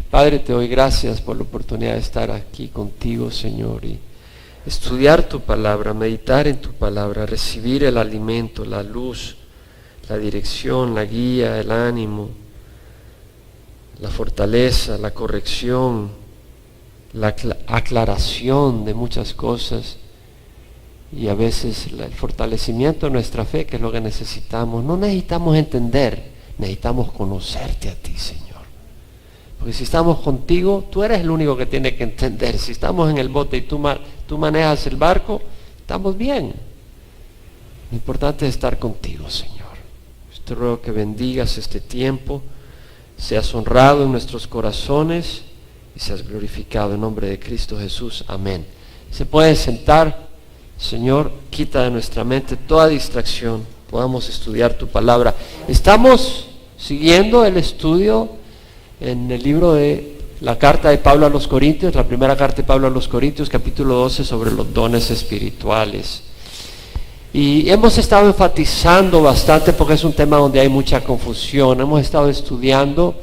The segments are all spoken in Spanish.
Padre, te doy gracias por la oportunidad de estar aquí contigo, Señor, y estudiar tu palabra, meditar en tu palabra, recibir el alimento, la luz, la dirección, la guía, el ánimo, la fortaleza, la corrección, la aclaración de muchas cosas y a veces el fortalecimiento de nuestra fe, que es lo que necesitamos. No necesitamos entender, necesitamos conocerte a ti, Señor. Porque si estamos contigo, tú eres el único que tiene que entender. Si estamos en el bote y tú manejas el barco, estamos bien. Lo importante es estar contigo, Señor. Te ruego que bendigas este tiempo, seas honrado en nuestros corazones y seas glorificado en nombre de Cristo Jesús. Amén. Se puede sentar. Señor, quita de nuestra mente toda distracción, podamos estudiar tu palabra. Estamos siguiendo el estudio en el libro de la carta de Pablo a los Corintios, la primera carta de Pablo a los Corintios, capítulo 12, sobre los dones espirituales. Y hemos estado enfatizando bastante porque es un tema donde hay mucha confusión. Hemos estado estudiando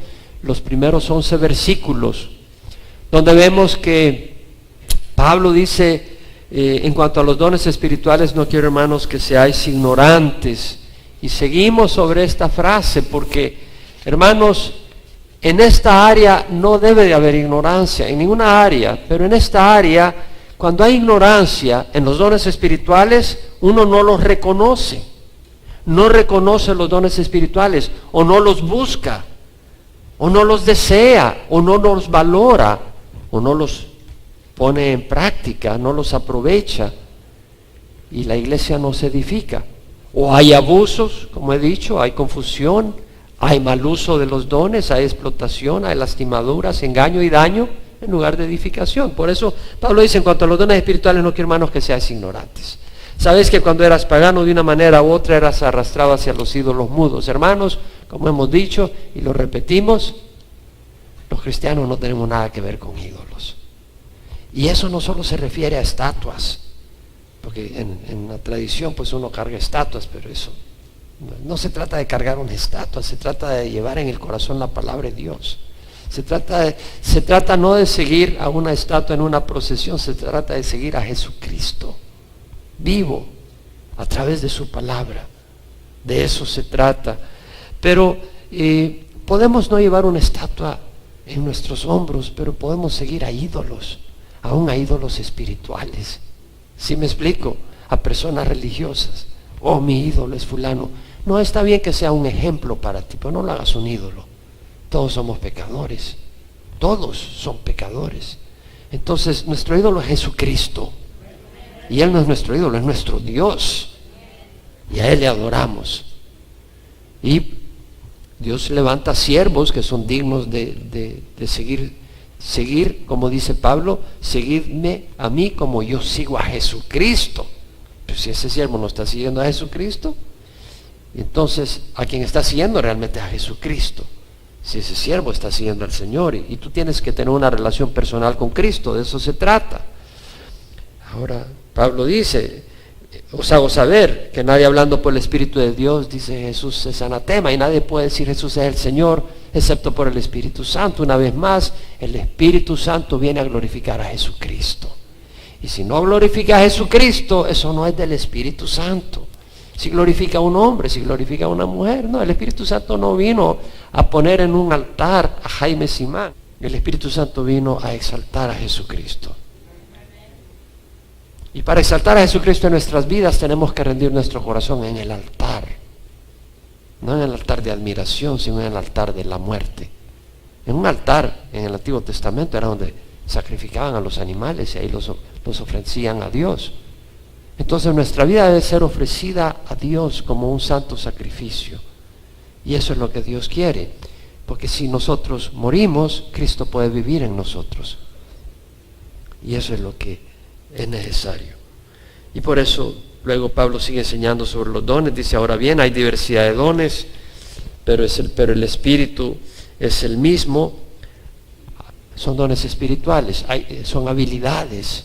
los primeros 11 versículos, donde vemos que Pablo dice, en cuanto a los dones espirituales, no quiero, hermanos, que seáis ignorantes. Y seguimos sobre esta frase porque, hermanos, en esta área no debe de haber ignorancia, en ninguna área, pero en esta área, cuando hay ignorancia en los dones espirituales, uno no los reconoce, no reconoce los dones espirituales, o no los busca, o no los desea, o no los valora, o no los pone en práctica, no los aprovecha, y la iglesia no se edifica. O hay abusos, como he dicho, hay confusión, hay mal uso de los dones, hay explotación, hay lastimaduras, engaño y daño, en lugar de edificación. Por eso Pablo dice, en cuanto a los dones espirituales, no quiero, hermanos, que seáis ignorantes. Sabes que cuando eras pagano, de una manera u otra, eras arrastrado hacia los ídolos mudos. Hermanos, como hemos dicho y lo repetimos, los cristianos no tenemos nada que ver con ídolos. Y eso no solo se refiere a estatuas, porque en la tradición pues uno carga estatuas, pero eso no se trata de cargar una estatua, se trata de llevar en el corazón la palabra de Dios. Se trata no de seguir a una estatua en una procesión, se trata de seguir a Jesucristo, vivo, a través de su palabra. De eso se trata. Pero podemos no llevar una estatua en nuestros hombros, pero podemos seguir a ídolos, aún a ídolos espirituales. ¿Sí me explico? A personas religiosas. Oh, mi ídolo es fulano. No, está bien que sea un ejemplo para ti, pero no lo hagas un ídolo. Todos somos pecadores. Todos son pecadores. Entonces, nuestro ídolo es Jesucristo. Y Él no es nuestro ídolo, es nuestro Dios. Y a Él le adoramos. Y Dios levanta siervos que son dignos de seguir, como dice Pablo, seguidme a mí como yo sigo a Jesucristo. Pero si ese siervo no está siguiendo a Jesucristo, entonces a quien está siguiendo realmente es a Jesucristo. Si ese siervo está siguiendo al Señor, y tú tienes que tener una relación personal con Cristo, de eso se trata. Ahora, Pablo dice, os hago saber que nadie hablando por el Espíritu de Dios dice Jesús es anatema, y nadie puede decir Jesús es el Señor excepto por el Espíritu Santo. Una vez más, el Espíritu Santo viene a glorificar a Jesucristo. Y si no glorifica a Jesucristo, eso no es del Espíritu Santo. Si glorifica a un hombre, si glorifica a una mujer, no, el Espíritu Santo no vino a poner en un altar a Jaime Simán. El Espíritu Santo vino a exaltar a Jesucristo. Y para exaltar a Jesucristo en nuestras vidas tenemos que rendir nuestro corazón en el altar. No en el altar de admiración, sino en el altar de la muerte. En un altar, en el Antiguo Testamento, era donde sacrificaban a los animales y ahí los ofrecían a Dios. Entonces nuestra vida debe ser ofrecida a Dios como un santo sacrificio. Y eso es lo que Dios quiere. Porque si nosotros morimos, Cristo puede vivir en nosotros. Y eso es lo que es necesario. Y por eso luego Pablo sigue enseñando sobre los dones. Dice, ahora bien, hay diversidad de dones, pero el Espíritu es el mismo. Son dones espirituales, son habilidades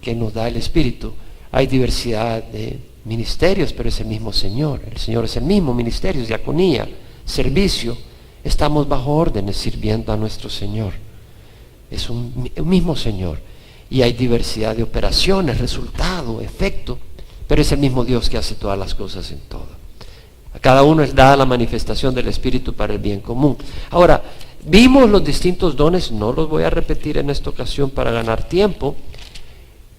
que nos da el Espíritu. Hay diversidad de ministerios, pero es el mismo Señor. El Señor es el mismo, ministerios, diaconía, servicio. Estamos bajo órdenes sirviendo a nuestro Señor. es un mismo Señor. Y hay diversidad de operaciones, resultado, efecto, pero es el mismo Dios que hace todas las cosas en todo. A cada uno es dada la manifestación del Espíritu para el bien común. Ahora, vimos los distintos dones, no los voy a repetir en esta ocasión para ganar tiempo,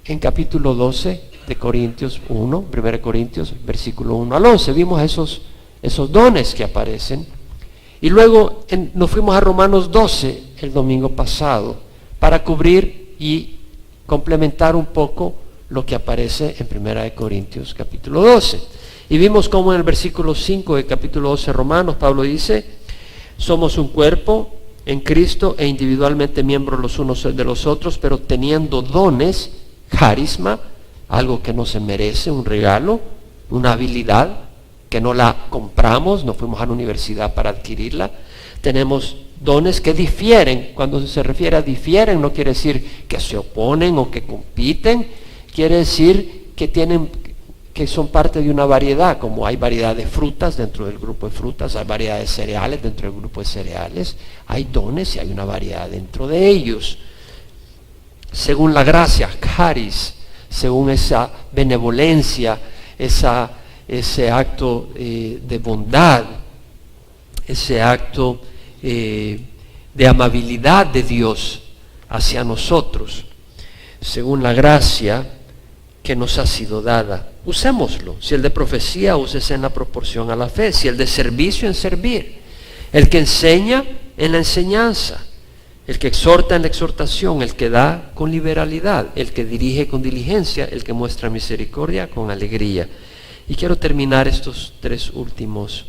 en capítulo 12 de Corintios 1, 1 Corintios, versículo 1 al 11, vimos esos dones que aparecen. Y luego nos fuimos a Romanos 12 el domingo pasado para cubrir y complementar un poco lo que aparece en 1 Corintios capítulo 12. Y vimos cómo en el versículo 5 del capítulo 12 de Romanos, Pablo dice, somos un cuerpo en Cristo e individualmente miembros los unos de los otros, pero teniendo dones, carisma, algo que no se merece, un regalo, una habilidad que no la compramos, no fuimos a la universidad para adquirirla. Tenemos dones que difieren. Cuando se refiere a difieren, no quiere decir que se oponen o que compiten, quiere decir que son parte de una variedad, como hay variedad de frutas dentro del grupo de frutas, hay variedad de cereales dentro del grupo de cereales, hay dones y hay una variedad dentro de ellos. Según la gracia, caris, según esa benevolencia, ese acto de bondad, ese acto de amabilidad de Dios hacia nosotros, según la gracia que nos ha sido dada. Usémoslo. Si el de profecía, úsese en la proporción a la fe. Si el de servicio, en servir. El que enseña, en la enseñanza. El que exhorta, en la exhortación. El que da, con liberalidad. El que dirige, con diligencia. El que muestra misericordia, con alegría. Y quiero terminar estos tres últimos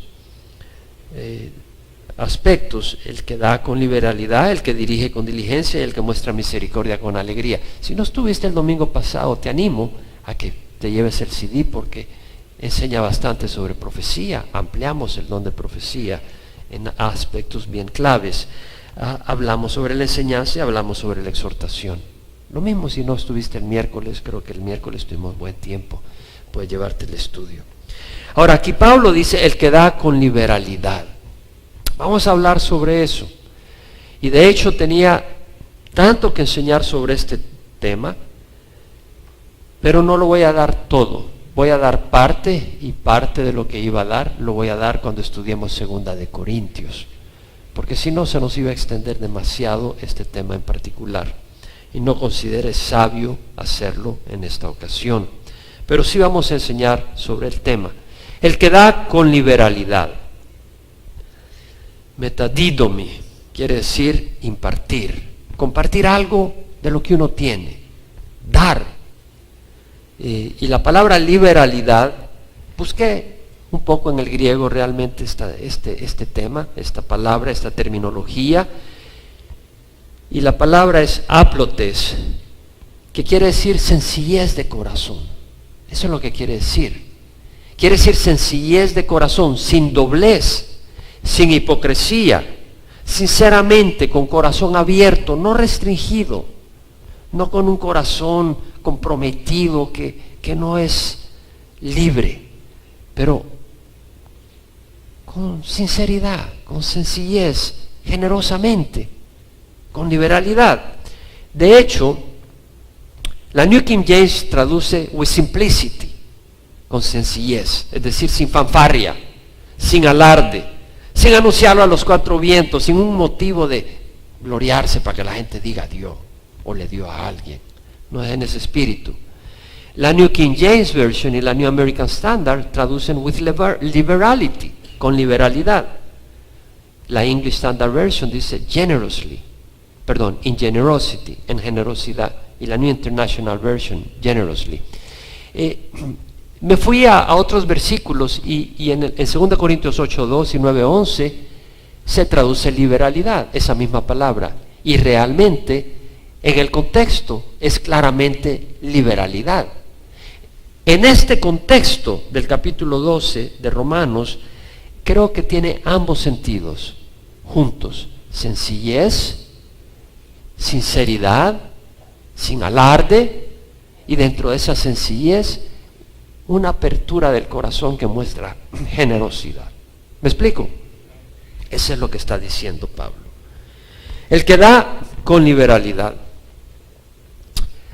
aspectos: el que da con liberalidad, el que dirige con diligencia y el que muestra misericordia con alegría. Si no estuviste el domingo pasado, te animo a que te lleves el CD porque enseña bastante sobre profecía. Ampliamos el don de profecía en aspectos bien claves. Hablamos sobre la enseñanza y hablamos sobre la exhortación. Lo mismo si no estuviste el miércoles, creo que el miércoles tuvimos buen tiempo, puedes llevarte el estudio. Ahora aquí Pablo dice el que da con liberalidad. Vamos a hablar sobre eso. Y de hecho tenía tanto que enseñar sobre este tema, pero no lo voy a dar todo. Voy a dar parte, y parte de lo que iba a dar lo voy a dar cuando estudiemos 2 de Corintios, porque si no se nos iba a extender demasiado este tema en particular, y no considere sabio hacerlo en esta ocasión. Pero sí vamos a enseñar sobre el tema. El que da con liberalidad. Metadidomi quiere decir impartir, compartir algo de lo que uno tiene, dar. Y la palabra liberalidad, busqué un poco en el griego realmente este tema, esta palabra, esta terminología, y la palabra es aplotes, que quiere decir sencillez de corazón. Eso es lo que quiere decir. Quiere decir sencillez de corazón, sin doblez, sin hipocresía, sinceramente, con corazón abierto, no restringido, no con un corazón comprometido que no es libre, pero con sinceridad, con sencillez, generosamente, con liberalidad. De hecho, la New King James traduce with simplicity, con sencillez, es decir, sin fanfarria, sin alarde, sin anunciarlo a los cuatro vientos, sin un motivo de gloriarse para que la gente diga dio o le dio a alguien. No es en ese espíritu. La New King James Version y la New American Standard traducen with liberality, con liberalidad. La English Standard Version dice in generosity, en generosidad. Y la New International Version, generously. Me fui a otros versículos y en 2 Corintios 8:2 y 9:11 se traduce liberalidad, esa misma palabra. Y realmente en el contexto es claramente liberalidad. En este contexto del capítulo 12 de Romanos, creo que tiene ambos sentidos juntos: sencillez, sinceridad, sin alarde, y dentro de esa sencillez una apertura del corazón que muestra generosidad. ¿Me explico? Eso es lo que está diciendo Pablo. El que da con liberalidad.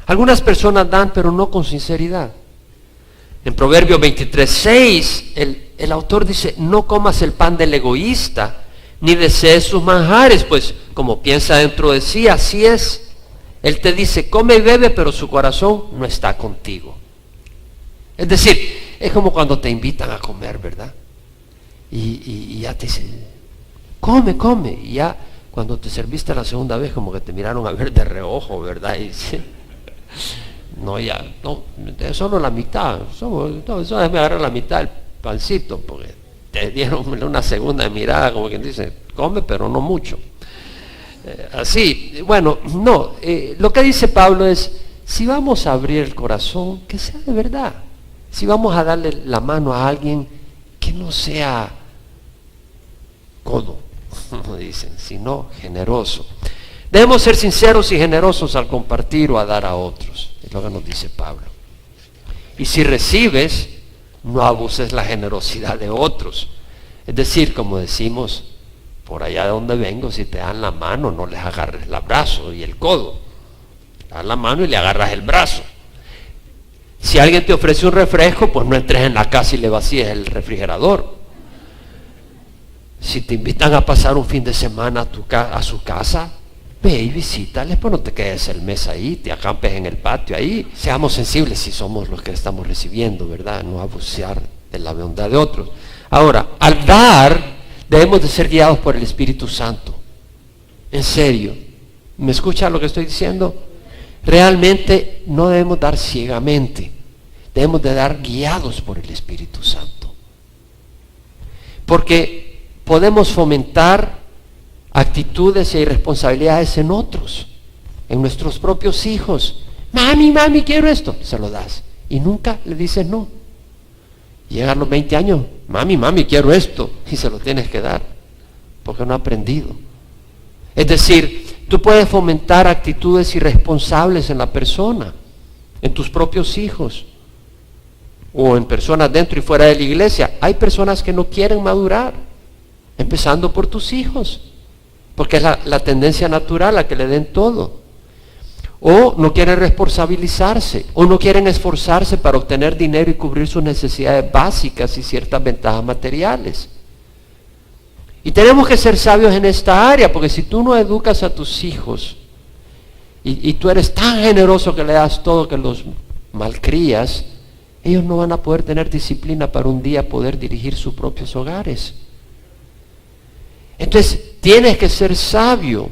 Algunas personas dan, pero no con sinceridad. En Proverbios 23:6, el autor dice, no comas el pan del egoísta, ni desees sus manjares, pues como piensa dentro de sí, así es. Él te dice, come y bebe, pero su corazón no está contigo. Es decir, es como cuando te invitan a comer, ¿verdad? Y ya te dicen, come, come. Y ya cuando te serviste la segunda vez, como que te miraron a ver de reojo, ¿verdad? Y dice, no, ya, no, solo la mitad, solo déjame agarrar la mitad del pancito, porque te dieron una segunda mirada, como quien dice, come, pero no mucho. Así, bueno, no, lo que dice Pablo es, si vamos a abrir el corazón, que sea de verdad. Si vamos a darle la mano a alguien, que no sea codo, como dicen, sino generoso. Debemos ser sinceros y generosos al compartir o a dar a otros, es lo que nos dice Pablo. Y si recibes, no abuses la generosidad de otros. Es decir, como decimos, por allá de donde vengo, si te dan la mano, no les agarres el brazo y el codo. Te dan la mano y le agarras el brazo. Si alguien te ofrece un refresco, pues no entres en la casa y le vacíes el refrigerador. Si te invitan a pasar un fin de semana a su casa, ve y visítales, pues no te quedes el mes ahí, te acampes en el patio ahí. Seamos sensibles si somos los que estamos recibiendo, ¿verdad? No abusar de la bondad de otros. Ahora, al dar, debemos de ser guiados por el Espíritu Santo. En serio, ¿me escucha lo que estoy diciendo? Realmente no debemos dar ciegamente, debemos de dar guiados por el Espíritu Santo. Porque podemos fomentar actitudes e irresponsabilidades en otros, en nuestros propios hijos. Mami, quiero esto, se lo das. Y nunca le dices no. Llegan los 20 años, mami, quiero esto, y se lo tienes que dar, porque no ha aprendido. Es decir, tú puedes fomentar actitudes irresponsables en la persona, en tus propios hijos, o en personas dentro y fuera de la iglesia. Hay personas que no quieren madurar, empezando por tus hijos, porque es la tendencia natural a que le den todo. O no quieren responsabilizarse, o no quieren esforzarse para obtener dinero y cubrir sus necesidades básicas y ciertas ventajas materiales. Y tenemos que ser sabios en esta área, porque si tú no educas a tus hijos, y tú eres tan generoso que le das todo, que los malcrías, ellos no van a poder tener disciplina para un día poder dirigir sus propios hogares. Entonces, tienes que ser sabio.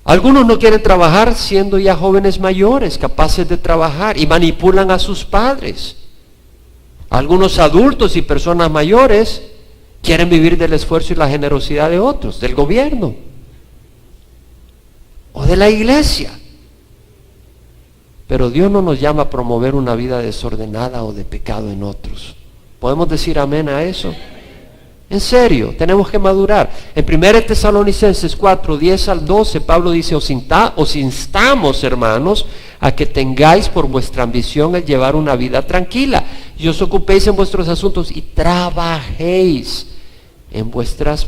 Algunos no quieren trabajar siendo ya jóvenes mayores, capaces de trabajar, y manipulan a sus padres. Algunos adultos y personas mayores quieren vivir del esfuerzo y la generosidad de otros, del gobierno o de la iglesia. Pero Dios no nos llama a promover una vida desordenada o de pecado en otros. ¿Podemos decir amén a eso? En serio, tenemos que madurar. En 1 Tesalonicenses 4, 10 al 12, Pablo dice, os instamos, hermanos, a que tengáis por vuestra ambición el llevar una vida tranquila, y os ocupéis en vuestros asuntos y trabajéis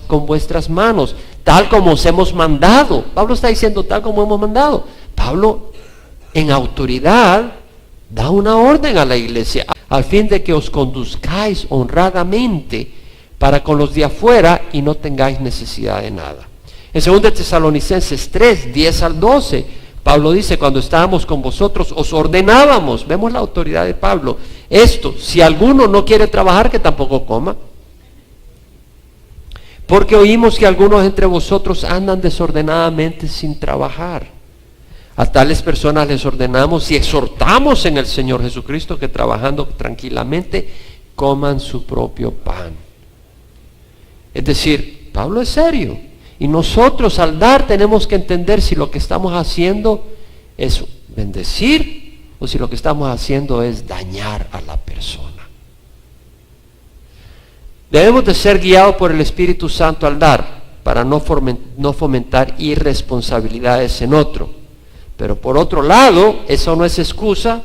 con vuestras manos, tal como os hemos mandado. Pablo está diciendo tal como hemos mandado. Pablo, en autoridad, da una orden a la iglesia, al fin de que os conduzcáis honradamente para con los de afuera y no tengáis necesidad de nada. En 2 Tesalonicenses 3, 10 al 12, Pablo dice, cuando estábamos con vosotros os ordenábamos, vemos la autoridad de Pablo, esto, si alguno no quiere trabajar, que tampoco coma. Porque oímos que algunos entre vosotros andan desordenadamente sin trabajar. A tales personas les ordenamos y exhortamos en el Señor Jesucristo que trabajando tranquilamente coman su propio pan. Es decir, Pablo es serio, y nosotros al dar tenemos que entender si lo que estamos haciendo es bendecir o si lo que estamos haciendo es dañar a la persona. Debemos de ser guiados por el Espíritu Santo al dar, para no fomentar irresponsabilidades en otro. Pero por otro lado, eso no es excusa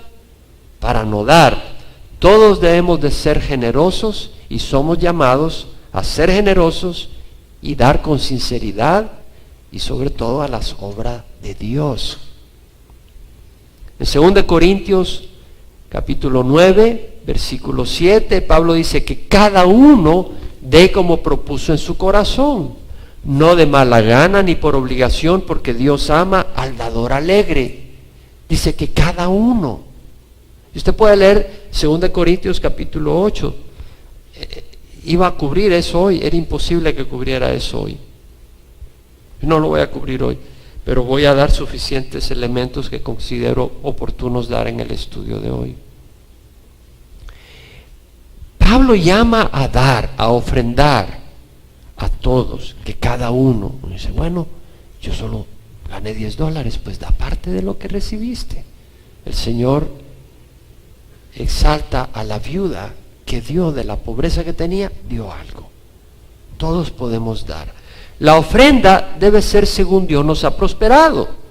para no dar. Todos debemos de ser generosos y somos llamados a ser generosos y dar con sinceridad y sobre todo a las obras de Dios. En 2 Corintios capítulo 9, versículo 7, Pablo dice que cada uno dé como propuso en su corazón, no de mala gana ni por obligación, porque Dios ama al dador alegre. Dice que cada uno. Y usted puede leer 2 Corintios capítulo 8. Iba a cubrir eso hoy, era imposible que cubriera eso hoy. No lo voy a cubrir hoy, pero voy a dar suficientes elementos que considero oportunos dar en el estudio de hoy. Pablo llama a dar, a ofrendar a todos, que cada uno dice, bueno, yo solo gané $10, pues da parte de lo que recibiste. El Señor exalta a la viuda que dio de la pobreza que tenía, dio algo. Todos podemos dar. La ofrenda debe ser según Dios nos ha prosperado.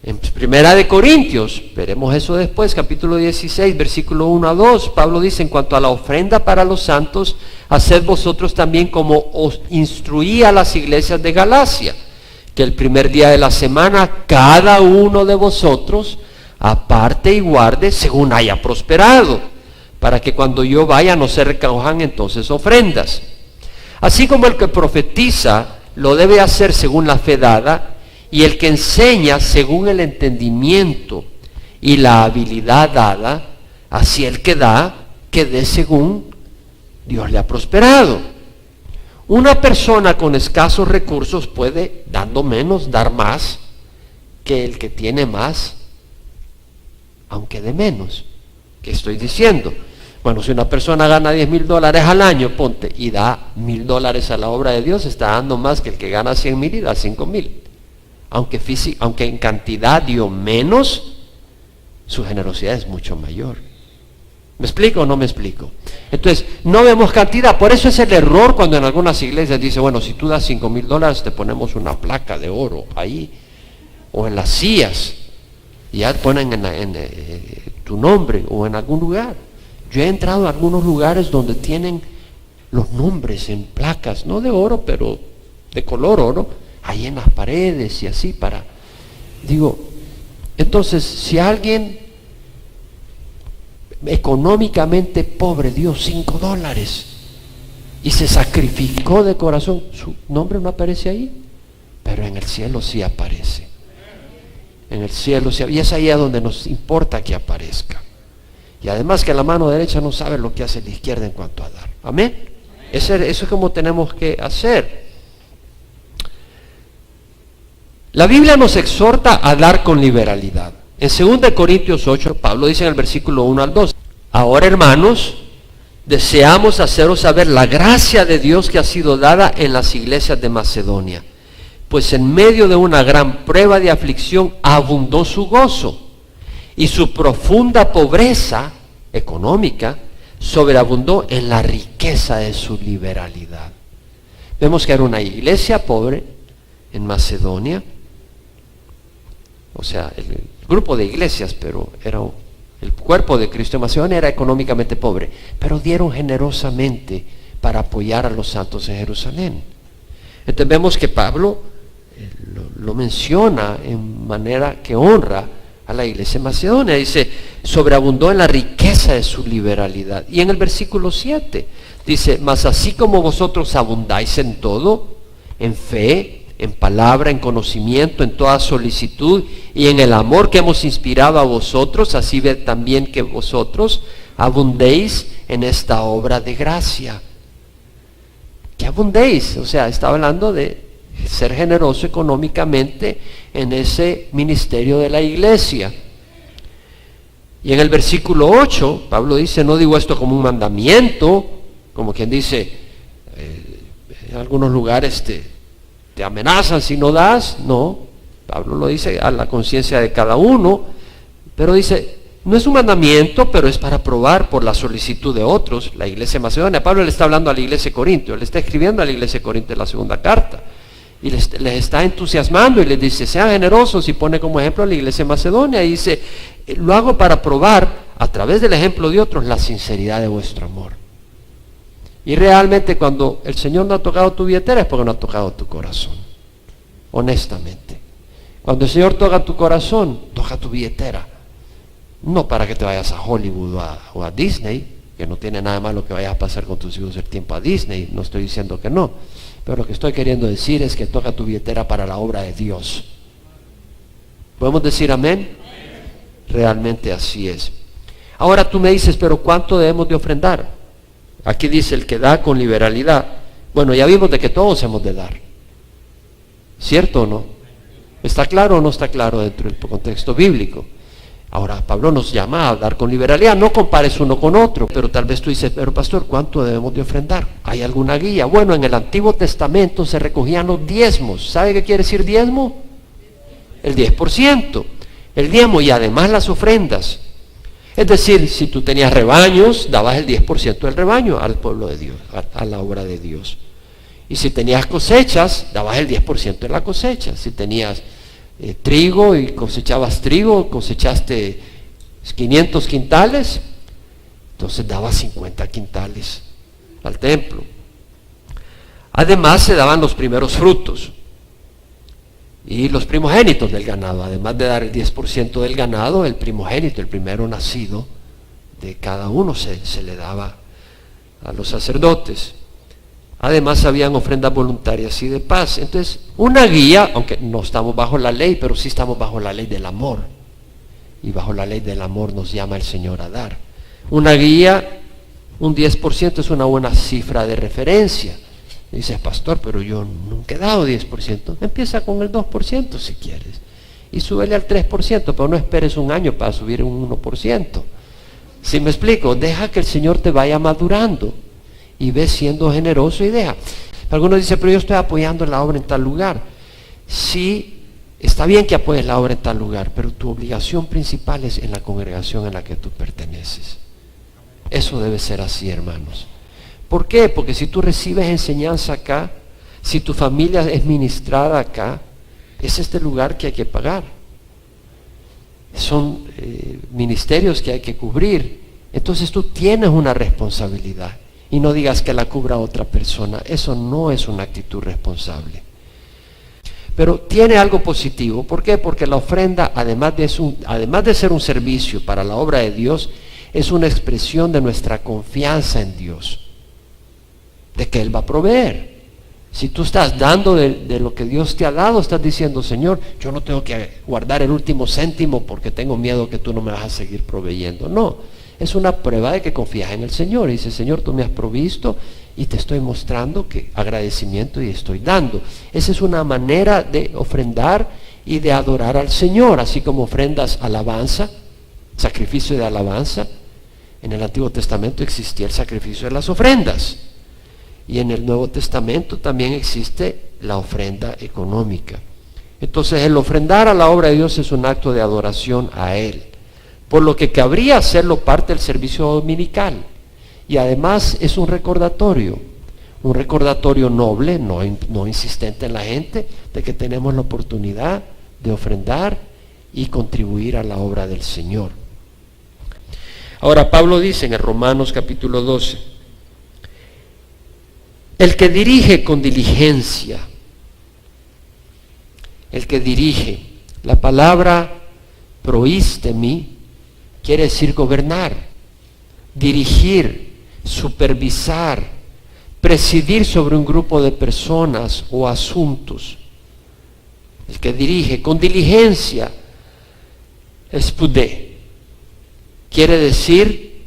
En 1 Corintios, veremos eso después, capítulo 16, versículo 1 a 2, Pablo dice, en cuanto a la ofrenda para los santos, haced vosotros también como os instruí a las iglesias de Galacia, que el primer día de la semana cada uno de vosotros aparte y guarde según haya prosperado, para que cuando yo vaya no se recojan entonces ofrendas. Así como el que profetiza lo debe hacer según la fe dada, y el que enseña según el entendimiento y la habilidad dada, así el que da, que dé según Dios le ha prosperado. Una persona con escasos recursos puede, dando menos, dar más que el que tiene más, aunque de menos. ¿Qué estoy diciendo? Bueno, si una persona gana $10,000 al año, ponte, y da $1,000 a la obra de Dios, está dando más que el que gana 100,000 y da 5,000. Aunque en cantidad dio menos, su generosidad es mucho mayor. ¿Me explico o no me explico? Entonces, no vemos cantidad. Por eso es el error cuando en algunas iglesias dice, bueno, si tú das $5,000, te ponemos una placa de oro ahí, o en las sillas, y ya ponen tu nombre, o en algún lugar. Yo he entrado a algunos lugares donde tienen los nombres en placas, no de oro, pero de color oro, ahí en las paredes y así digo, entonces, si alguien económicamente pobre dio $5 y se sacrificó de corazón, su nombre no aparece ahí, pero en el cielo sí aparece. En el cielo sí, y es ahí a donde nos importa que aparezca. Y además que la mano derecha no sabe lo que hace la izquierda en cuanto a dar. Amén. Eso es como tenemos que hacer. La Biblia nos exhorta a dar con liberalidad. En 2 Corintios 8, Pablo dice en el versículo 1 al 2, ahora hermanos, deseamos haceros saber la gracia de Dios que ha sido dada en las iglesias de Macedonia, pues en medio de una gran prueba de aflicción abundó su gozo, y su profunda pobreza económica sobreabundó en la riqueza de su liberalidad. Vemos que era una iglesia pobre en Macedonia, o sea, el grupo de iglesias, pero era el cuerpo de Cristo en Macedonia era económicamente pobre, pero dieron generosamente para apoyar a los santos en Jerusalén. Entonces vemos que Pablo lo menciona en manera que honra a la iglesia de Macedonia. Dice, sobreabundó en la riqueza de su liberalidad. Y en el versículo 7 dice, mas así como vosotros abundáis en todo, en fe, en palabra, en conocimiento, en toda solicitud y en el amor que hemos inspirado a vosotros, así ved también que vosotros abundéis en esta obra de gracia. Que abundéis, o sea, está hablando de ser generoso económicamente en ese ministerio de la iglesia. Y en el versículo 8, Pablo dice, no digo esto como un mandamiento, como quien dice, en algunos lugares te amenazan si no das. No, Pablo lo dice a la conciencia de cada uno, pero dice, no es un mandamiento, pero es para probar por la solicitud de otros. La iglesia de Macedonia, Pablo le está hablando a la iglesia de Corinto, le está escribiendo a la iglesia de Corinto en la segunda carta, y les está entusiasmando y les dice, sean generosos, y pone como ejemplo a la iglesia de Macedonia, y dice, lo hago para probar a través del ejemplo de otros la sinceridad de vuestro amor. Y realmente cuando el Señor no ha tocado tu billetera es porque no ha tocado tu corazón. honestamente. Cuando el Señor toca tu corazón, toca tu billetera. No para que te vayas a Hollywood o a Disney, que no tiene nada malo que vayas a pasar con tus hijos el tiempo a Disney, no estoy diciendo que no, pero lo que estoy queriendo decir es que toca tu billetera para la obra de Dios. ¿Podemos decir amén? Realmente así es. Ahora tú me dices, pero ¿cuánto debemos de ofrendar? Aquí dice el que da con liberalidad. Bueno, ya vimos de que todos hemos de dar. ¿Cierto o no? ¿Está claro o no está claro dentro del contexto bíblico? Ahora, Pablo nos llama a dar con liberalidad. No compares uno con otro, pero tal vez tú dices, pero pastor, ¿cuánto debemos de ofrendar? ¿Hay alguna guía? Bueno, en el Antiguo Testamento se recogían los diezmos. ¿Sabe qué quiere decir diezmo? El 10%. El diezmo y además las ofrendas. Es decir, si tú tenías rebaños, dabas el 10% del rebaño al pueblo de Dios, a la obra de Dios. Y si tenías cosechas, dabas el 10% de la cosecha. Si tenías trigo y cosechabas trigo, cosechaste 500 quintales, entonces dabas 50 quintales al templo. Además se daban los primeros frutos y los primogénitos del ganado. Además de dar el 10% del ganado, el primogénito, el primero nacido de cada uno se le daba a los sacerdotes. Además habían ofrendas voluntarias y de paz. Entonces, una guía, aunque no estamos bajo la ley, pero sí estamos bajo la ley del amor. Y bajo la ley del amor nos llama el Señor a dar. Una guía, un 10% es una buena cifra de referencia. Dices, pastor, pero yo nunca he dado 10%. Empieza con el 2% si quieres. Y súbele al 3%, pero no esperes un año para subir un 1%. ¿Sí me explico? Deja que el Señor te vaya madurando. Y ves siendo generoso y deja. Algunos dicen, pero yo estoy apoyando la obra en tal lugar. Sí, está bien que apoyes la obra en tal lugar, pero tu obligación principal es en la congregación en la que tú perteneces. Eso debe ser así, hermanos. ¿Por qué? Porque si tú recibes enseñanza acá, si tu familia es ministrada acá, es este lugar que hay que pagar. Son ministerios que hay que cubrir. Entonces tú tienes una responsabilidad. Y no digas que la cubra otra persona. Eso no es una actitud responsable. Pero tiene algo positivo. ¿Por qué? Porque la ofrenda, además de ser un servicio para la obra de Dios, es una expresión de nuestra confianza en Dios. De que Él va a proveer. Si tú estás dando de lo que Dios te ha dado, estás diciendo, Señor, yo no tengo que guardar el último céntimo porque tengo miedo que tú no me vas a seguir proveyendo. No. Es una prueba de que confías en el Señor. Y dice, Señor, tú me has provisto y te estoy mostrando que agradecimiento y estoy dando. Esa es una manera de ofrendar y de adorar al Señor, así como ofrendas alabanza, sacrificio de alabanza. En el Antiguo Testamento existía el sacrificio de las ofrendas. Y en el Nuevo Testamento también existe la ofrenda económica. Entonces el ofrendar a la obra de Dios es un acto de adoración a Él. Por lo que cabría hacerlo parte del servicio dominical. Y además es un recordatorio noble, no insistente en la gente, de que tenemos la oportunidad de ofrendar y contribuir a la obra del Señor. Ahora Pablo dice en el Romanos capítulo 12, el que dirige con diligencia, el que dirige, la palabra proistemi, quiere decir gobernar, dirigir, supervisar, presidir sobre un grupo de personas o asuntos. El que dirige con diligencia, spudé, quiere decir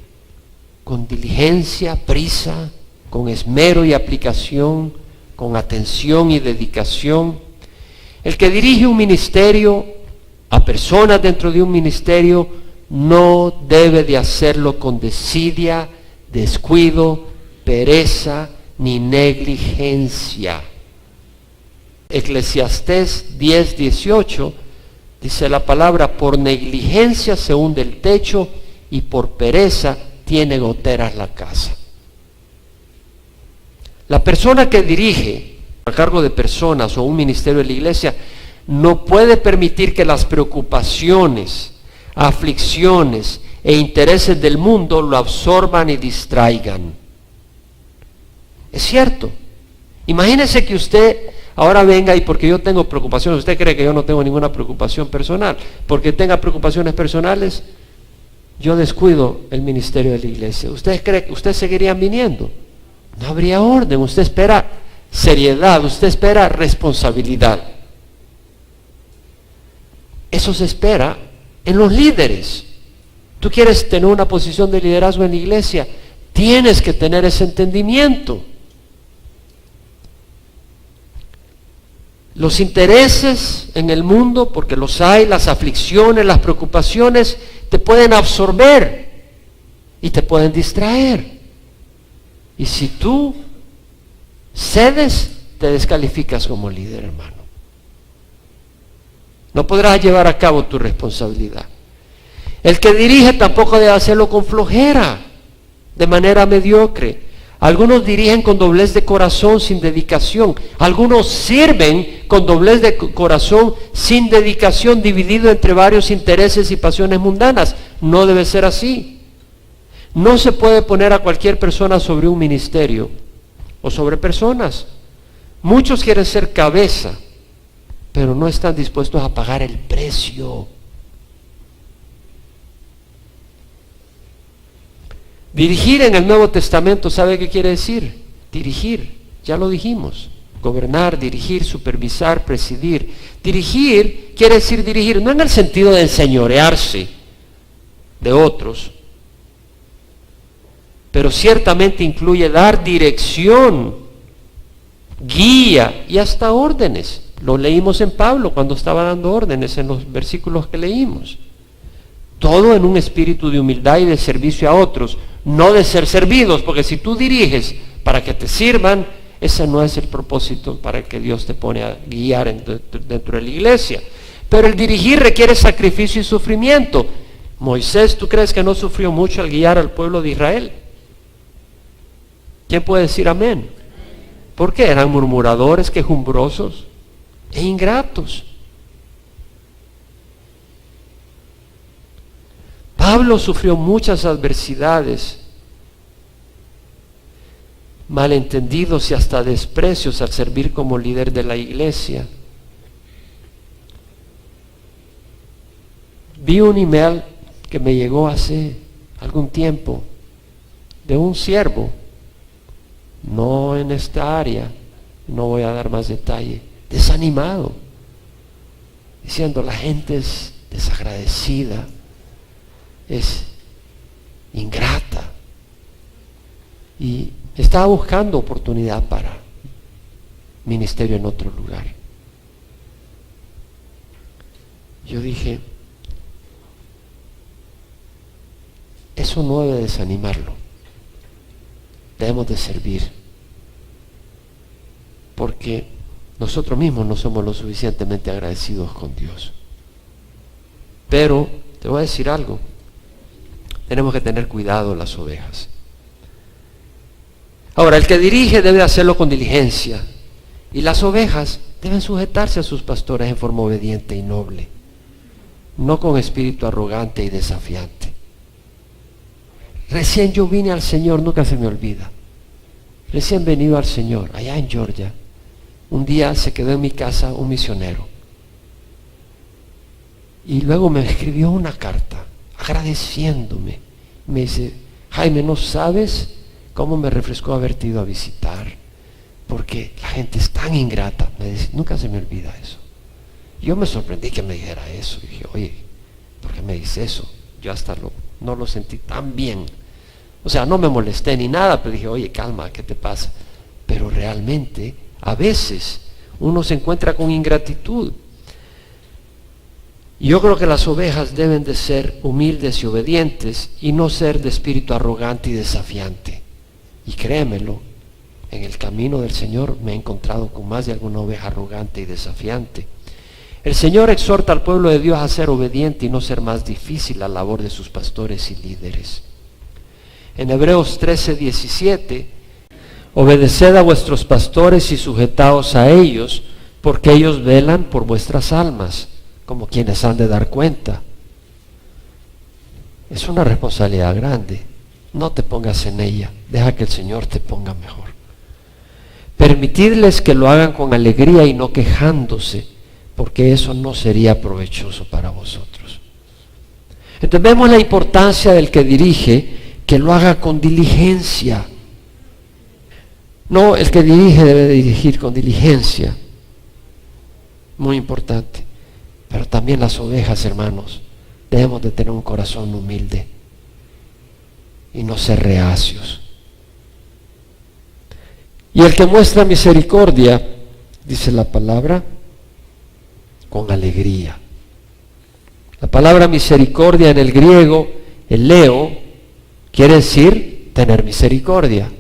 con diligencia, prisa, con esmero y aplicación, con atención y dedicación. El que dirige un ministerio, a personas dentro de un ministerio, no debe de hacerlo con desidia, descuido, pereza ni negligencia. Eclesiastés 10:18 dice la palabra, por negligencia se hunde el techo y por pereza tiene goteras la casa. La persona que dirige a cargo de personas o un ministerio de la iglesia no puede permitir que las preocupaciones, aflicciones e intereses del mundo lo absorban y distraigan. Es cierto. Imagínese que usted ahora venga y porque yo tengo preocupaciones, usted cree que yo no tengo ninguna preocupación personal, porque tenga preocupaciones personales, yo descuido el ministerio de la iglesia. ¿Usted cree que usted seguiría viniendo? No habría orden. Usted espera seriedad, usted espera responsabilidad. Eso se espera en los líderes. Tú quieres tener una posición de liderazgo en la iglesia, tienes que tener ese entendimiento. Los intereses en el mundo, porque los hay, las aflicciones, las preocupaciones, te pueden absorber y te pueden distraer. Y si tú cedes, te descalificas como líder, hermano. No podrás llevar a cabo tu responsabilidad. El que dirige tampoco debe hacerlo con flojera, de manera mediocre. Algunos dirigen con doblez de corazón, sin dedicación. Algunos sirven con doblez de corazón, sin dedicación, dividido entre varios intereses y pasiones mundanas. No debe ser así. No se puede poner a cualquier persona sobre un ministerio o sobre personas. Muchos quieren ser cabeza, pero no están dispuestos a pagar el precio. Dirigir en el Nuevo Testamento, ¿sabe qué quiere decir? Dirigir, ya lo dijimos. Gobernar, dirigir, supervisar, presidir. Dirigir quiere decir dirigir, no en el sentido de enseñorearse de otros, pero ciertamente incluye dar dirección, guía y hasta órdenes. Lo leímos en Pablo cuando estaba dando órdenes en los versículos que leímos. Todo en un espíritu de humildad y de servicio a otros, no de ser servidos, porque si tú diriges para que te sirvan, ese no es el propósito para el que Dios te pone a guiar dentro de la iglesia. Pero el dirigir requiere sacrificio y sufrimiento. Moisés, ¿tú crees que no sufrió mucho al guiar al pueblo de Israel? ¿Quién puede decir amén? ¿Por qué? Eran murmuradores, quejumbrosos e ingratos. Pablo sufrió muchas adversidades, malentendidos y hasta desprecios al servir como líder de la iglesia. Vi un email que me llegó hace algún tiempo de un siervo, no en esta área, no voy a dar más detalle, desanimado, diciendo la gente es desagradecida, es ingrata, y estaba buscando oportunidad para ministerio en otro lugar. Yo dije, eso no debe desanimarlo, debemos de servir, porque nosotros mismos no somos lo suficientemente agradecidos con Dios. Pero te voy a decir algo, tenemos que tener cuidado las ovejas. Ahora, el que dirige debe hacerlo con diligencia, y las ovejas deben sujetarse a sus pastores en forma obediente y noble, no con espíritu arrogante y desafiante. Recién yo vine al Señor, nunca se me olvida, recién venido al Señor, allá en Georgia, un día se quedó en mi casa un misionero, y luego me escribió una carta, agradeciéndome. Me dice, Jaime, no sabes cómo me refrescó haberte ido a visitar, porque la gente es tan ingrata. Me dice, nunca se me olvida eso. Yo me sorprendí que me dijera eso. Y dije, oye, ¿por qué me dice eso? Yo hasta no lo sentí tan bien. O sea, no me molesté ni nada, pero dije, oye, calma, ¿qué te pasa? Pero realmente, a veces, uno se encuentra con ingratitud. Yo creo que las ovejas deben de ser humildes y obedientes y no ser de espíritu arrogante y desafiante. Y créemelo, en el camino del Señor me he encontrado con más de alguna oveja arrogante y desafiante. El Señor exhorta al pueblo de Dios a ser obediente y no ser más difícil la labor de sus pastores y líderes. En Hebreos 13:17, obedeced a vuestros pastores y sujetaos a ellos, porque ellos velan por vuestras almas, como quienes han de dar cuenta. Es una responsabilidad grande. No te pongas en ella, deja que el Señor te ponga mejor. Permitidles que lo hagan con alegría y no quejándose, porque eso no sería provechoso para vosotros. Entonces vemos la importancia del que dirige, que lo haga con diligencia. No, el que dirige debe dirigir con diligencia. Muy importante. Pero también las ovejas, hermanos, debemos de tener un corazón humilde y no ser reacios. Y el que muestra misericordia, dice la palabra, con alegría. La palabra misericordia en el griego, el leo, quiere decir tener misericordia,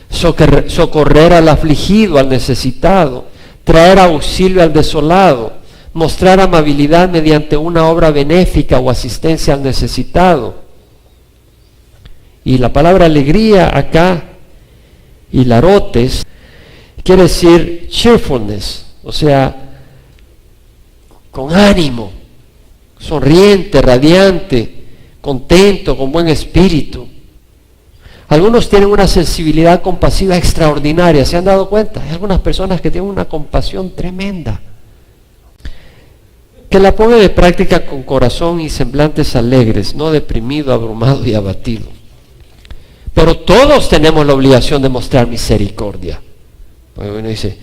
socorrer al afligido, al necesitado, traer auxilio al desolado, mostrar amabilidad mediante una obra benéfica o asistencia al necesitado. Y la palabra alegría acá, hilarotes, quiere decir cheerfulness, o sea, con ánimo, sonriente, radiante, contento, con buen espíritu. Algunos tienen una sensibilidad compasiva extraordinaria, ¿se han dado cuenta? Hay algunas personas que tienen una compasión tremenda. Que la pongan de práctica con corazón y semblantes alegres, no deprimido, abrumado y abatido. Pero todos tenemos la obligación de mostrar misericordia. Porque uno dice,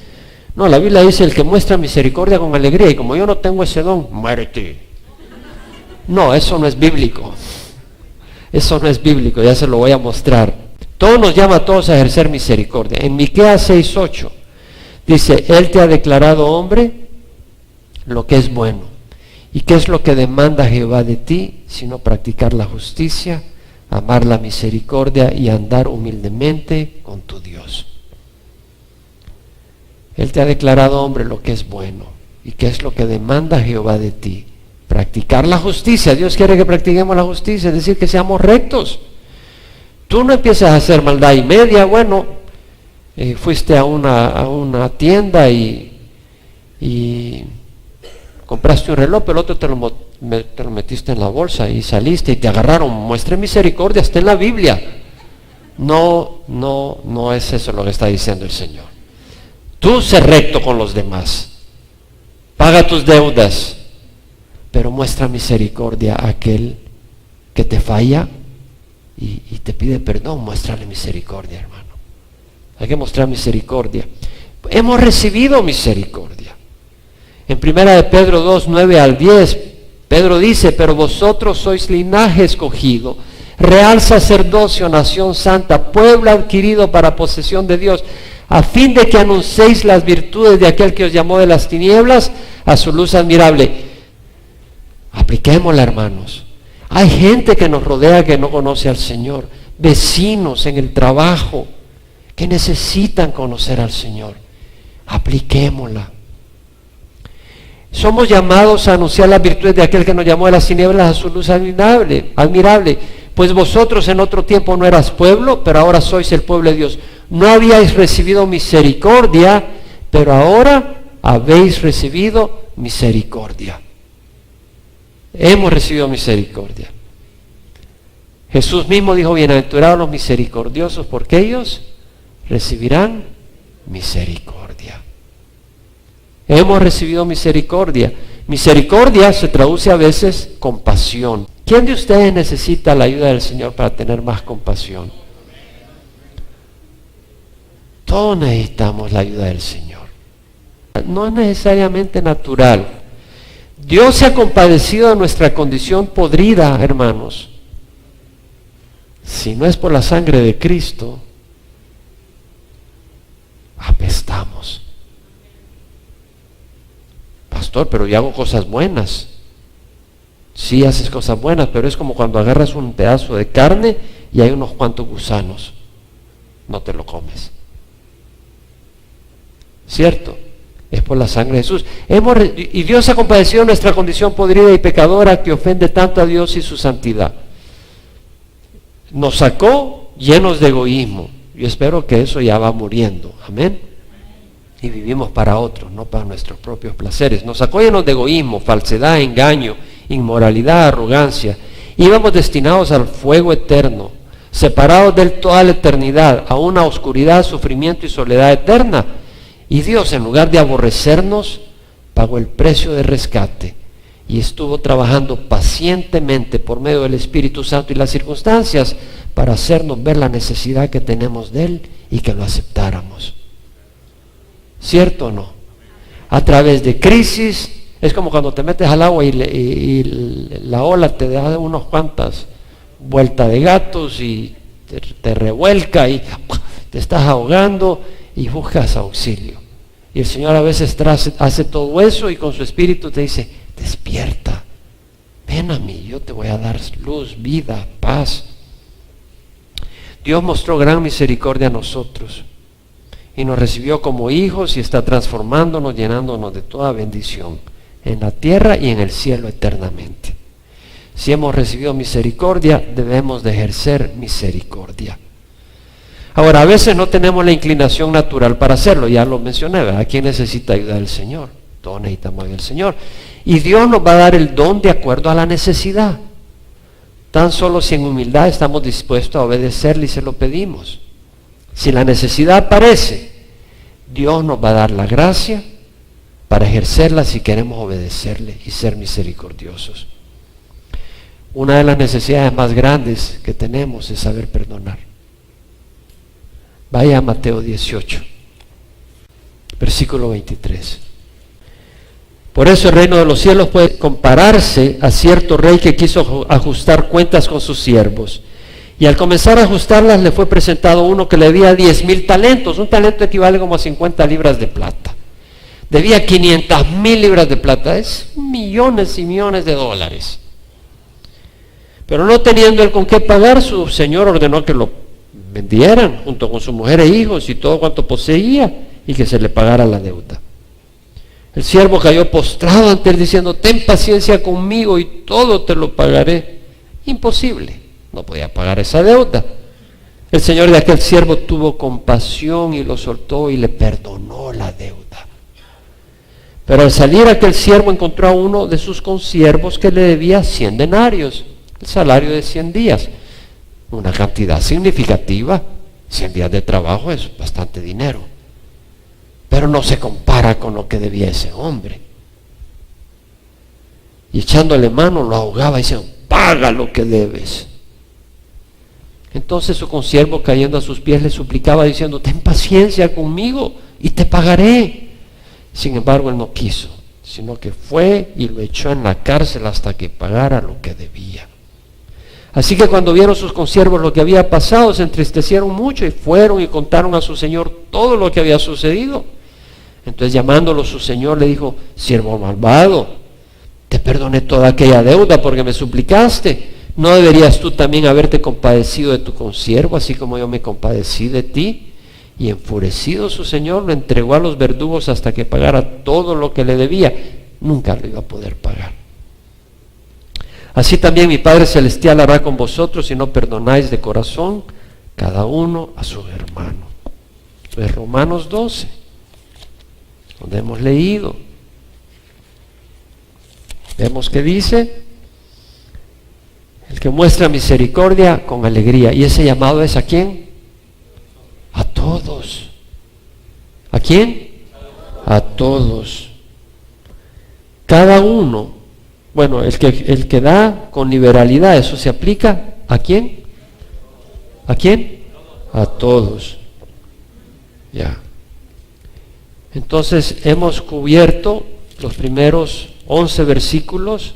no, la Biblia dice el que muestra misericordia con alegría, y como yo no tengo ese don, muérete. No, eso no es bíblico. Eso no es bíblico, ya se lo voy a mostrar. Todo nos llama a todos a ejercer misericordia. En Miqueas 6:8 dice, Él te ha declarado hombre lo que es bueno. ¿Y qué es lo que demanda Jehová de ti? Sino practicar la justicia, amar la misericordia y andar humildemente con tu Dios. Él te ha declarado hombre lo que es bueno. ¿Y qué es lo que demanda Jehová de ti? Practicar la justicia. Dios quiere que practiquemos la justicia, es decir, que seamos rectos. Tú no empiezas a hacer maldad y media. Bueno, fuiste a una tienda y compraste un reloj, pero el otro te lo metiste en la bolsa y saliste y te agarraron. Muestre misericordia, está en la Biblia. No es eso lo que está diciendo el Señor. Tú sé recto con los demás. Paga tus deudas. Pero muestra misericordia a aquel que te falla y te pide perdón. Muéstrale misericordia, hermano. Hay que mostrar misericordia. Hemos recibido misericordia. En 1 de Pedro 2, 9 al 10, Pedro dice, pero vosotros sois linaje escogido, real sacerdocio, nación santa, pueblo adquirido para posesión de Dios, a fin de que anunciéis las virtudes de aquel que os llamó de las tinieblas a su luz admirable. Apliquémosla, hermanos. Hay gente que nos rodea que no conoce al Señor, vecinos en el trabajo que necesitan conocer al Señor. Apliquémosla. Somos llamados a anunciar las virtudes de aquel que nos llamó de las tinieblas a su luz admirable. Pues vosotros en otro tiempo no eras pueblo, pero ahora sois el pueblo de Dios. No habíais recibido misericordia, pero ahora habéis recibido misericordia. Hemos recibido misericordia. Jesús mismo dijo, bienaventurados los misericordiosos, porque ellos recibirán misericordia. Hemos recibido misericordia. Misericordia se traduce a veces compasión. ¿Quién de ustedes necesita la ayuda del Señor para tener más compasión? Todos necesitamos la ayuda del Señor. No es necesariamente natural. Dios se ha compadecido de nuestra condición podrida, hermanos. Si no es por la sangre de Cristo, apestamos. Pastor, pero yo hago cosas buenas. Sí, haces cosas buenas, pero es como cuando agarras un pedazo de carne y hay unos cuantos gusanos. No te lo comes. ¿Cierto? Es por la sangre de Jesús. Y Dios ha compadecido nuestra condición podrida y pecadora que ofende tanto a Dios y su santidad. Nos sacó llenos de egoísmo. Yo espero que eso ya va muriendo. Amén. Y vivimos para otros, no para nuestros propios placeres. Nos sacó llenos de egoísmo, falsedad, engaño, inmoralidad, arrogancia. Íbamos destinados al fuego eterno, separados de Él toda la eternidad, a una oscuridad, sufrimiento y soledad eterna. Y Dios, en lugar de aborrecernos, pagó el precio de rescate y estuvo trabajando pacientemente por medio del Espíritu Santo y las circunstancias para hacernos ver la necesidad que tenemos de Él y que lo aceptáramos. ¿Cierto o no? A través de crisis, es como cuando te metes al agua y la ola te da unas cuantas vueltas de gatos y te revuelca y te estás ahogando y buscas auxilio. Y el Señor a veces hace todo eso y con su Espíritu te dice, despierta, ven a mí, yo te voy a dar luz, vida, paz. Dios mostró gran misericordia a nosotros y nos recibió como hijos y está transformándonos, llenándonos de toda bendición en la tierra y en el cielo eternamente. Si hemos recibido misericordia, debemos de ejercer misericordia. Ahora, a veces no tenemos la inclinación natural para hacerlo, ya lo mencioné, ¿verdad? ¿Quién necesita ayuda del Señor? Todos necesitamos ayuda del Señor. Y Dios nos va a dar el don de acuerdo a la necesidad. Tan solo si en humildad estamos dispuestos a obedecerle y se lo pedimos. Si la necesidad aparece, Dios nos va a dar la gracia para ejercerla si queremos obedecerle y ser misericordiosos. Una de las necesidades más grandes que tenemos es saber perdonar. Vaya a Mateo 18, versículo 23. Por eso el reino de los cielos puede compararse a cierto rey que quiso ajustar cuentas con sus siervos. Y al comenzar a ajustarlas le fue presentado uno que le debía 10,000 talentos. Un talento equivale como a 50 libras de plata. Debía 500,000 libras de plata. Es millones y millones de dólares. Pero no teniendo él con qué pagar, su señor ordenó que lo vendieran junto con su mujer e hijos y todo cuanto poseía y que se le pagara la deuda. El siervo cayó postrado ante él diciendo, ten paciencia conmigo y todo te lo pagaré. Imposible, no podía pagar esa deuda. El señor de aquel siervo tuvo compasión y lo soltó y le perdonó la deuda. Pero al salir aquel siervo encontró a uno de sus consiervos que le debía 100 denarios, el salario de 100 días. Una cantidad significativa. 100 días de trabajo es bastante dinero. Pero no se compara con lo que debía ese hombre. Y echándole mano lo ahogaba diciendo, paga lo que debes. Entonces su consiervo cayendo a sus pies le suplicaba diciendo, ten paciencia conmigo y te pagaré. Sin embargo él no quiso, sino que fue y lo echó en la cárcel hasta que pagara lo que debía. Así que cuando vieron sus consiervos lo que había pasado, se entristecieron mucho y fueron y contaron a su señor todo lo que había sucedido. Entonces llamándolo su señor le dijo, siervo malvado, te perdoné toda aquella deuda porque me suplicaste. ¿No deberías tú también haberte compadecido de tu consiervo, así como yo me compadecí de ti? Y enfurecido su señor lo entregó a los verdugos hasta que pagara todo lo que le debía. Nunca lo iba a poder pagar. Así también mi Padre Celestial hará con vosotros si no perdonáis de corazón cada uno a su hermano. Es Romanos 12, donde hemos leído. Vemos que dice, el que muestra misericordia con alegría. Y ese llamado es ¿a quién? A todos. ¿A quién? A todos. Cada uno. Bueno, el que da con liberalidad, eso se aplica ¿a quién? ¿A quién? A todos. Ya. Entonces hemos cubierto los primeros 11 versículos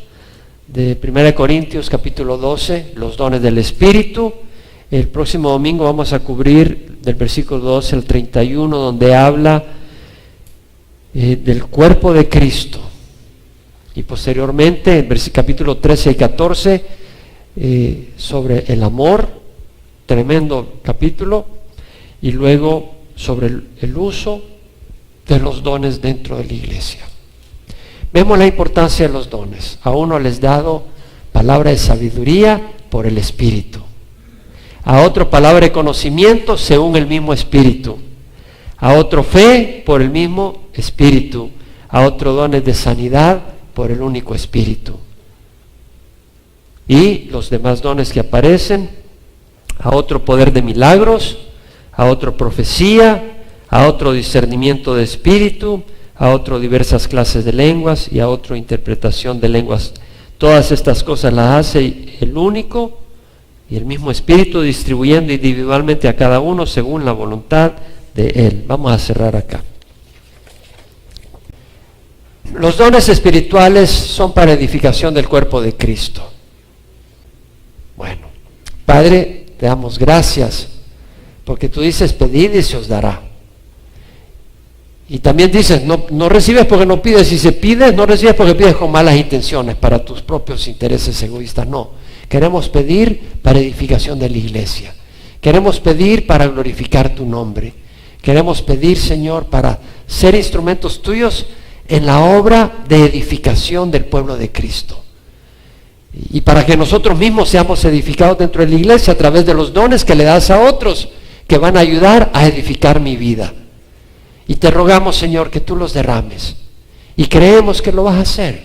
de 1 Corintios capítulo 12, los dones del Espíritu. El próximo domingo vamos a cubrir del versículo 12 al 31, donde habla del cuerpo de Cristo. Y posteriormente, en capítulo 13 y 14, sobre el amor, tremendo capítulo, y luego sobre el uso de los dones dentro de la iglesia. Vemos la importancia de los dones. A uno les dado palabra de sabiduría por el Espíritu. A otro palabra de conocimiento según el mismo Espíritu. A otro fe por el mismo Espíritu. A otro dones de sanidad por el único Espíritu. Y los demás dones que aparecen, a otro poder de milagros, a otro profecía, a otro discernimiento de espíritu, a otro diversas clases de lenguas y a otro interpretación de lenguas. Todas estas cosas las hace el único y el mismo Espíritu, distribuyendo individualmente a cada uno según la voluntad de Él. Vamos a cerrar acá. Los dones espirituales son para edificación del cuerpo de Cristo. Bueno, Padre, te damos gracias, porque tú dices, pedid y se os dará. Y también dices, no recibes porque no pides, y si pides, no recibes porque pides con malas intenciones, para tus propios intereses egoístas. No, queremos pedir para edificación de la iglesia. Queremos pedir para glorificar tu nombre. Queremos pedir, Señor, para ser instrumentos tuyos en la obra de edificación del pueblo de Cristo. Y para que nosotros mismos seamos edificados dentro de la iglesia a través de los dones que le das a otros, que van a ayudar a edificar mi vida. Y te rogamos, Señor, que tú los derrames. Y creemos que lo vas a hacer.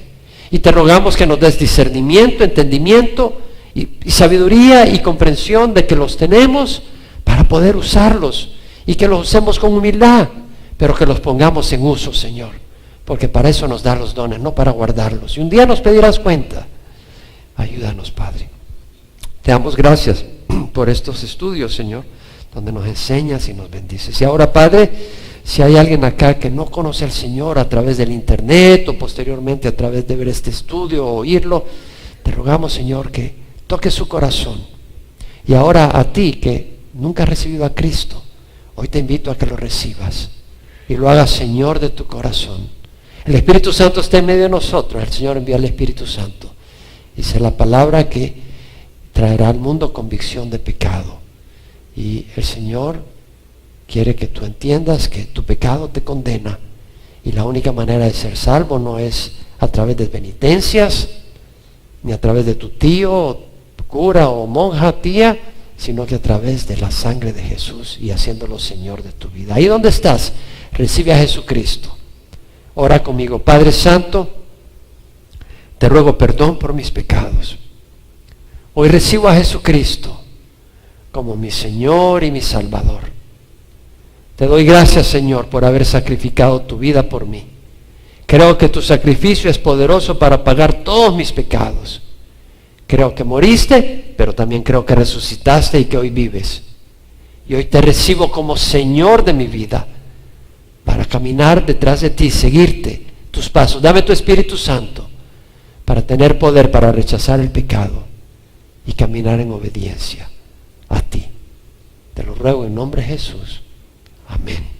Y te rogamos que nos des discernimiento, entendimiento y sabiduría y comprensión de que los tenemos para poder usarlos. Y que los usemos con humildad, pero que los pongamos en uso, Señor. Porque para eso nos da los dones, no para guardarlos. Y un día nos pedirás cuenta. Ayúdanos, Padre. Te damos gracias por estos estudios, Señor, donde nos enseñas y nos bendices. Y ahora, Padre, si hay alguien acá que no conoce al Señor a través del internet o posteriormente a través de ver este estudio o oírlo, te rogamos, Señor, que toque su corazón. Y ahora a ti que nunca has recibido a Cristo, hoy te invito a que lo recibas y lo hagas Señor de tu corazón. El Espíritu Santo está en medio de nosotros. El Señor envía al Espíritu Santo. Dice la palabra que traerá al mundo convicción de pecado. Y el Señor quiere que tú entiendas que tu pecado te condena. Y la única manera de ser salvo no es a través de penitencias, ni a través de tu tío, cura o monja, tía, sino que a través de la sangre de Jesús y haciéndolo Señor de tu vida. Ahí donde estás, recibe a Jesucristo. Ora conmigo. Padre Santo, te ruego perdón por mis pecados. Hoy recibo a Jesucristo como mi Señor y mi Salvador. Te doy gracias, Señor, por haber sacrificado tu vida por mí. Creo que tu sacrificio es poderoso para pagar todos mis pecados. Creo que moriste, pero también creo que resucitaste y que hoy vives. Y hoy te recibo como Señor de mi vida, para caminar detrás de ti, seguirte, tus pasos. Dame tu Espíritu Santo para tener poder para rechazar el pecado y caminar en obediencia a ti. Te lo ruego en nombre de Jesús. Amén.